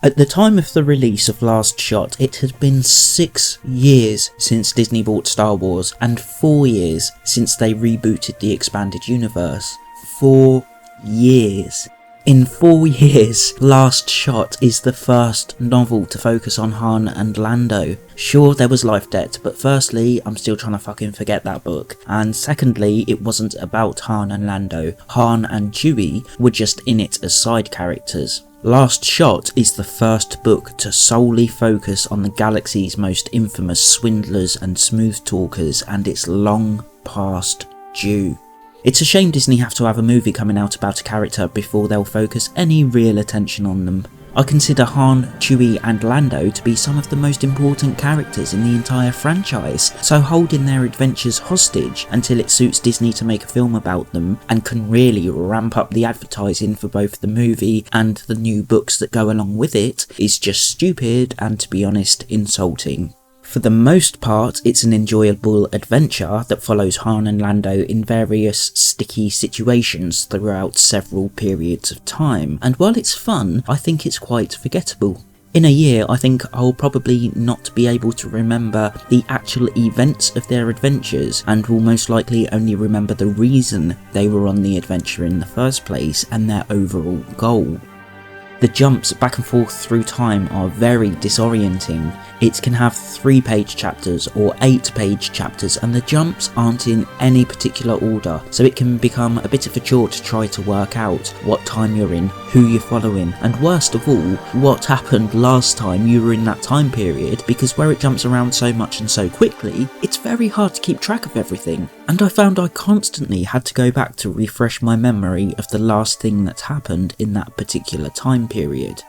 At the time of the release of Last Shot, it had been 6 years since Disney bought Star Wars and 4 years since they rebooted the expanded universe. 4 years. In 4 years, Last Shot is the first novel to focus on Han and Lando. Sure, there was Life Debt, but firstly, I'm still trying to fucking forget that book. And secondly, it wasn't about Han and Lando. Han and Chewie were just in it as side characters. Last Shot is the first book to solely focus on the galaxy's most infamous swindlers and smooth talkers, and it's long past due. It's a shame Disney have to have a movie coming out about a character before they'll focus any real attention on them. I consider Han, Chewie and Lando to be some of the most important characters in the entire franchise, so holding their adventures hostage until it suits Disney to make a film about them and can really ramp up the advertising for both the movie and the new books that go along with it is just stupid and, to be honest, insulting. For the most part, it's an enjoyable adventure that follows Han and Lando in various sticky situations throughout several periods of time, and while it's fun, I think it's quite forgettable. In a year, I think I'll probably not be able to remember the actual events of their adventures, and will most likely only remember the reason they were on the adventure in the first place and their overall goal. The jumps back and forth through time are very disorienting. It can have 3-page chapters or 8-page chapters, and the jumps aren't in any particular order, so it can become a bit of a chore to try to work out what time you're in, who you're following, and worst of all, what happened last time you were in that time period, because where it jumps around so much and so quickly, it's very hard to keep track of everything. And I found I constantly had to go back to refresh my memory of the last thing that happened in that particular time period.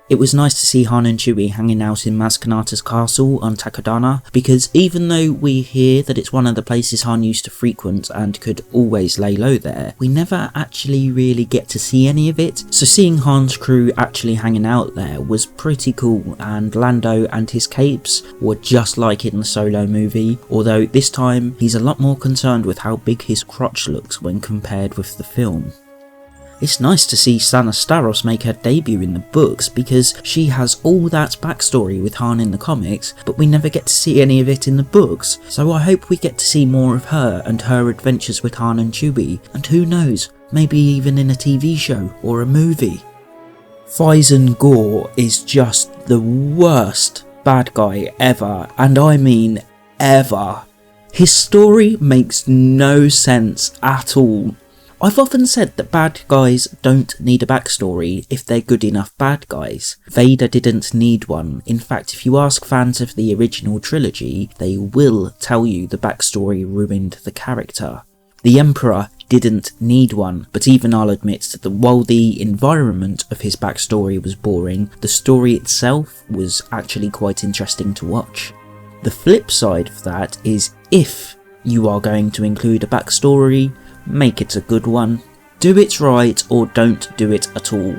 It was nice to see Han and Chewie hanging out in Maz Kanata's castle on Takodana, because even though we hear that it's one of the places Han used to frequent and could always lay low there, we never actually really get to see any of it, so seeing Han's crew actually hanging out there was pretty cool, and Lando and his capes were just like in the Solo movie, although this time he's a lot more concerned with how big his crotch looks when compared with the film. It's nice to see Sana Starros make her debut in the books, because she has all that backstory with Han in the comics, but we never get to see any of it in the books, so I hope we get to see more of her and her adventures with Han and Chewie, and who knows, maybe even in a TV show or a movie. Fyzen Gor is just the worst bad guy ever, and I mean ever. His story makes no sense at all. I've often said that bad guys don't need a backstory if they're good enough bad guys. Vader didn't need one. In fact, if you ask fans of the original trilogy, they will tell you the backstory ruined the character. The Emperor didn't need one, but even I'll admit that while the environment of his backstory was boring, the story itself was actually quite interesting to watch. The flip side of that is, if you are going to include a backstory, make it a good one. Do it right or don't do it at all.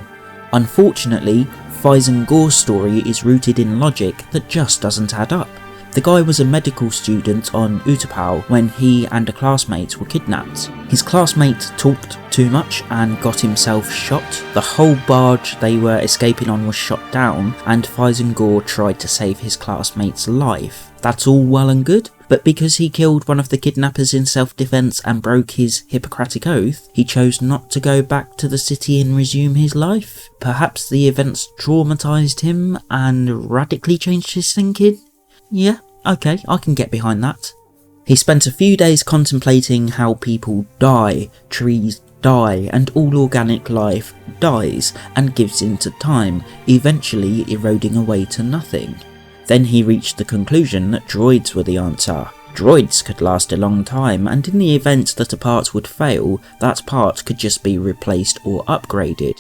Unfortunately, Fyzen Gor's story is rooted in logic that just doesn't add up. The guy was a medical student on Utapau when he and a classmate were kidnapped. His classmate talked too much and got himself shot. The whole barge they were escaping on was shot down, and Fyzen Gor tried to save his classmate's life. That's all well and good, but because he killed one of the kidnappers in self-defense and broke his Hippocratic oath, he chose not to go back to the city and resume his life. Perhaps the events traumatized him and radically changed his thinking? Yeah, okay, I can get behind that. He spent a few days contemplating how people die, trees die, and all organic life dies and gives into time, eventually eroding away to nothing. Then he reached the conclusion that droids were the answer. Droids could last a long time, and in the event that a part would fail, that part could just be replaced or upgraded.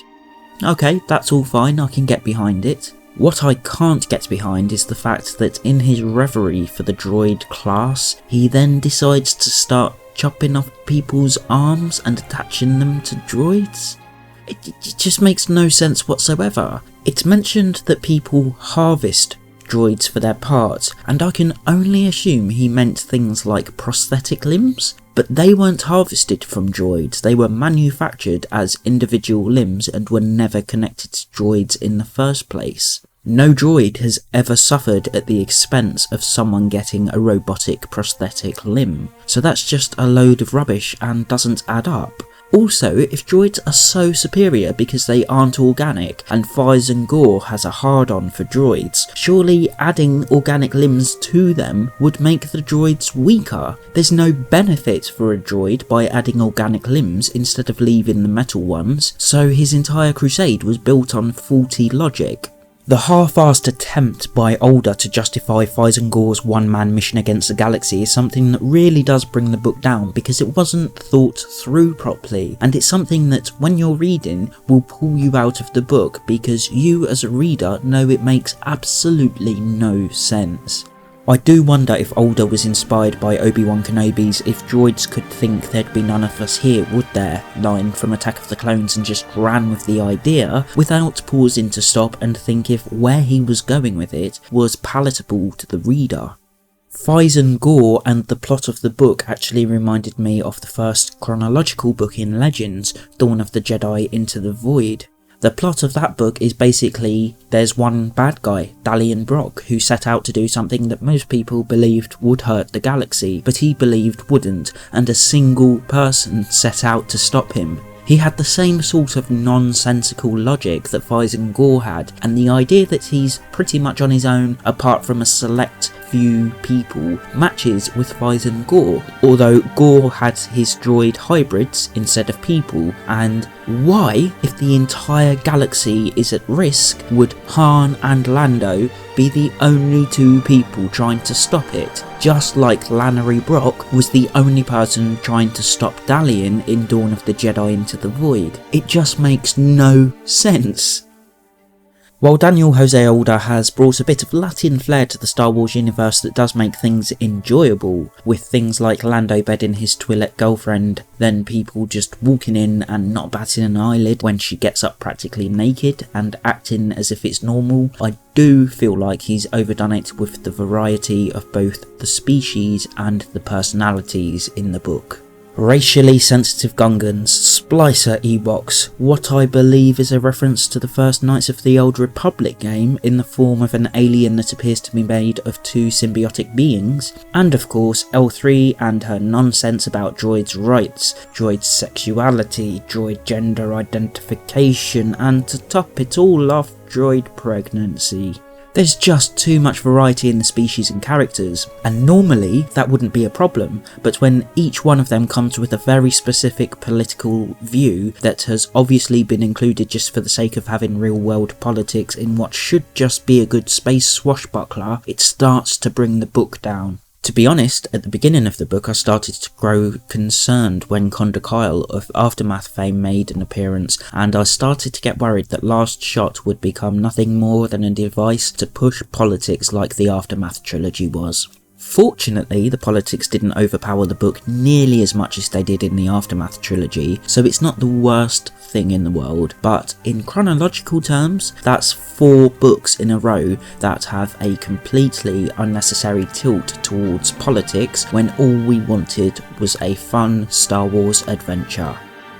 Okay, that's all fine, I can get behind it. What I can't get behind is the fact that in his reverie for the droid class, he then decides to start chopping off people's arms and attaching them to droids. It just makes no sense whatsoever. It's mentioned that people harvest droids for their parts, and I can only assume he meant things like prosthetic limbs. But they weren't harvested from droids, they were manufactured as individual limbs and were never connected to droids in the first place. No droid has ever suffered at the expense of someone getting a robotic prosthetic limb, so that's just a load of rubbish and doesn't add up. Also, if droids are so superior because they aren't organic, and Fyzen Gor has a hard-on for droids, surely adding organic limbs to them would make the droids weaker. There's no benefit for a droid by adding organic limbs instead of leaving the metal ones, so his entire crusade was built on faulty logic. The half-assed attempt by Alder to justify Fyzen Gor's one-man mission against the galaxy is something that really does bring the book down because it wasn't thought through properly, and it's something that when you're reading will pull you out of the book because you as a reader know it makes absolutely no sense. I do wonder if Alder was inspired by Obi-Wan Kenobi's "if droids could think there'd be none of us here, would there?" line from Attack of the Clones and just ran with the idea without pausing to stop and think if where he was going with it was palatable to the reader. Fyzen Gor and the plot of the book actually reminded me of the first chronological book in Legends, Dawn of the Jedi Into the Void. The plot of that book is basically there's one bad guy, Dalian Brock, who set out to do something that most people believed would hurt the galaxy, but he believed wouldn't, and a single person set out to stop him. He had the same sort of nonsensical logic that Fyzen Gor had, and the idea that he's pretty much on his own apart from a select few people matches with Fyzen Gor, although Gor had his droid hybrids instead of people, and why, if the entire galaxy is at risk, would Han and Lando be the only two people trying to stop it, just like Lannery Brock was the only person trying to stop Dalian in Dawn of the Jedi Into the Void. It just makes no sense. While Daniel Jose Alder has brought a bit of Latin flair to the Star Wars universe that does make things enjoyable, with things like Lando bedding his Twi'lek girlfriend, then people just walking in and not batting an eyelid when she gets up practically naked and acting as if it's normal, I do feel like he's overdone it with the variety of both the species and the personalities in the book. Racially sensitive Gungans, Splicer Ewoks, what I believe is a reference to the first Knights of the Old Republic game in the form of an alien that appears to be made of two symbiotic beings, and of course L3 and her nonsense about droids' rights, droid sexuality, droid gender identification, and to top it all off, droid pregnancy. There's just too much variety in the species and characters, and normally that wouldn't be a problem, but when each one of them comes with a very specific political view that has obviously been included just for the sake of having real world politics in what should just be a good space swashbuckler, it starts to bring the book down. To be honest, at the beginning of the book I started to grow concerned when Konda Kyle of Aftermath fame made an appearance, and I started to get worried that Last Shot would become nothing more than a device to push politics like the Aftermath trilogy was. Fortunately, the politics didn't overpower the book nearly as much as they did in the Aftermath trilogy, so it's not the worst thing in the world, but in chronological terms, that's 4 books in a row that have a completely unnecessary tilt towards politics when all we wanted was a fun Star Wars adventure.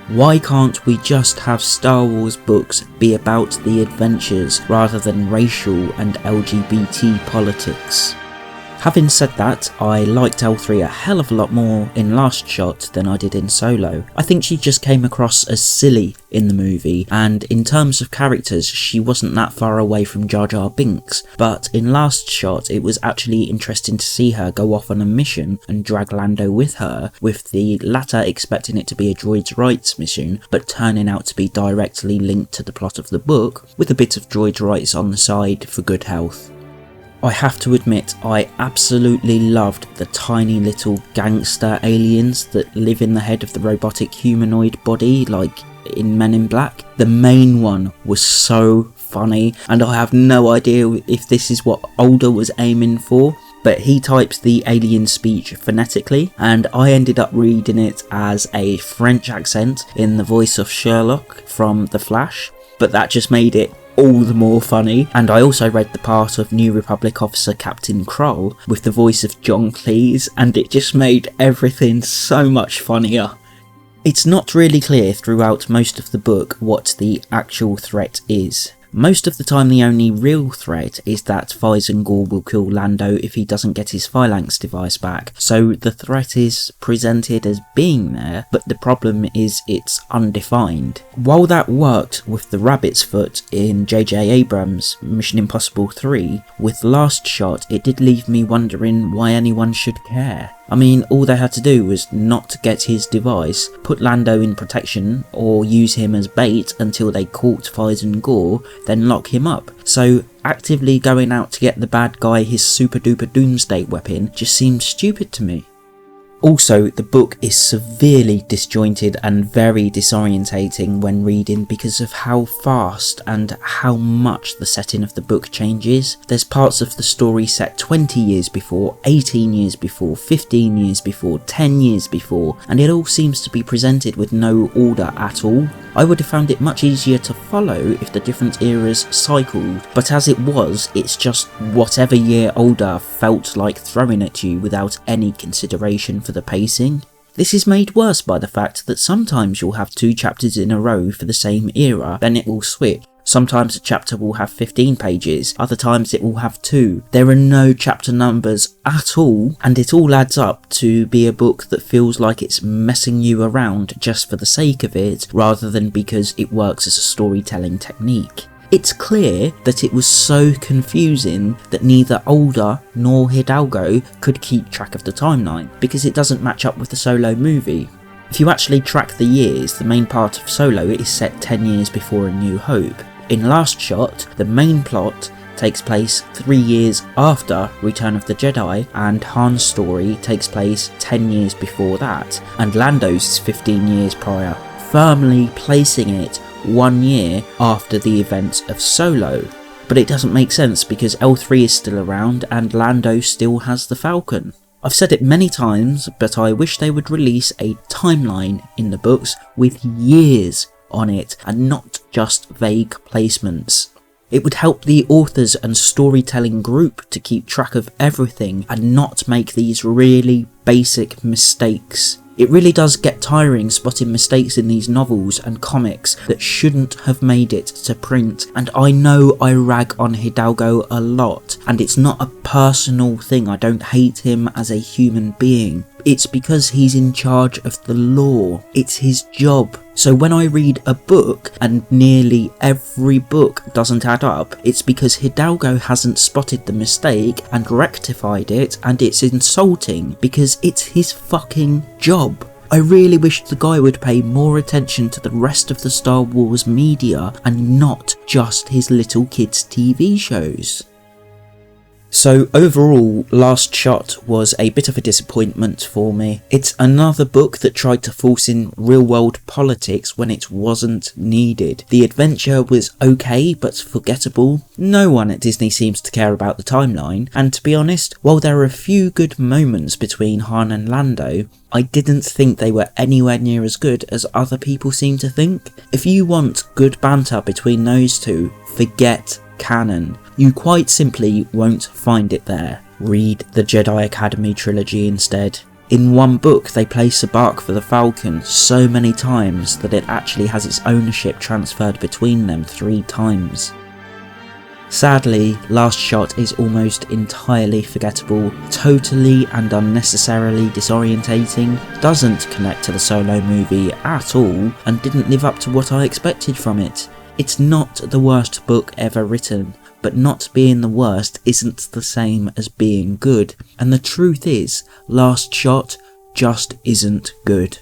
Why can't we just have Star Wars books be about the adventures rather than racial and LGBT politics? Having said that, I liked L3 a hell of a lot more in Last Shot than I did in Solo. I think she just came across as silly in the movie, and in terms of characters she wasn't that far away from Jar Jar Binks, but in Last Shot it was actually interesting to see her go off on a mission and drag Lando with her, with the latter expecting it to be a droid's rights mission, but turning out to be directly linked to the plot of the book, with a bit of droid's rights on the side for good health. I have to admit, I absolutely loved the tiny little gangster aliens that live in the head of the robotic humanoid body, like in Men in Black. The main one was so funny, and I have no idea if this is what Alder was aiming for, but he types the alien speech phonetically, and I ended up reading it as a French accent in the voice of Sherlock from The Flash, but that just made it all the more funny, and I also read the part of New Republic officer Captain Kroll with the voice of John Cleese, and it just made everything so much funnier. It's not really clear throughout most of the book what the actual threat is. Most of the time the only real threat is that Fyzen Gor will kill Lando if he doesn't get his Phalanx device back, so the threat is presented as being there, but the problem is it's undefined. While that worked with the rabbit's foot in J.J. Abrams' Mission Impossible 3, with Last Shot it did leave me wondering why anyone should care. I mean, all they had to do was not get his device, put Lando in protection, or use him as bait until they caught Fyzen Gor, then lock him up. So actively going out to get the bad guy his super duper doomsday weapon just seemed stupid to me. Also, the book is severely disjointed and very disorientating when reading because of how fast and how much the setting of the book changes. There's parts of the story set 20 years before, 18 years before, 15 years before, 10 years before, and it all seems to be presented with no order at all. I would have found it much easier to follow if the different eras cycled, but as it was, it's just whatever year older felt like throwing at you without any consideration for the pacing. This is made worse by the fact that sometimes you'll have 2 chapters in a row for the same era, then it will switch. Sometimes a chapter will have 15 pages, other times it will have 2. There are no chapter numbers at all, and it all adds up to be a book that feels like it's messing you around just for the sake of it, rather than because it works as a storytelling technique. It's clear that it was so confusing that neither Alder nor Hidalgo could keep track of the timeline, because it doesn't match up with the Solo movie. If you actually track the years, the main part of Solo is set 10 years before A New Hope. In Last Shot, the main plot takes place 3 years after Return of the Jedi, and Han's story takes place 10 years before that, and Lando's is 15 years prior, firmly placing it 1 year after the events of Solo. But it doesn't make sense because L3 is still around and Lando still has the Falcon. I've said it many times, but I wish they would release a timeline in the books with years on it and not just vague placements. It would help the authors and storytelling group to keep track of everything and not make these really basic mistakes. It really does get tiring spotting mistakes in these novels and comics that shouldn't have made it to print, and I know I rag on Hidalgo a lot, and it's not a personal thing. I don't hate him as a human being. It's because he's in charge of the law. It's his job. So when I read a book and nearly every book doesn't add up, it's because Hidalgo hasn't spotted the mistake and rectified it, and it's insulting because it's his fucking job. I really wish the guy would pay more attention to the rest of the Star Wars media and not just his little kids' TV shows. So overall, Last Shot was a bit of a disappointment for me. It's another book that tried to force in real-world politics when it wasn't needed. The adventure was okay, but forgettable. No one at Disney seems to care about the timeline, and to be honest, while there are a few good moments between Han and Lando, I didn't think they were anywhere near as good as other people seem to think. If you want good banter between those two, forget canon. You quite simply won't find it there. Read the Jedi Academy trilogy instead. In one book they play Sabacc for the Falcon so many times that it actually has its ownership transferred between them 3 times. Sadly, Last Shot is almost entirely forgettable, totally and unnecessarily disorientating, doesn't connect to the Solo movie at all, and didn't live up to what I expected from it. It's not the worst book ever written, but not being the worst isn't the same as being good, and the truth is, Last Shot just isn't good.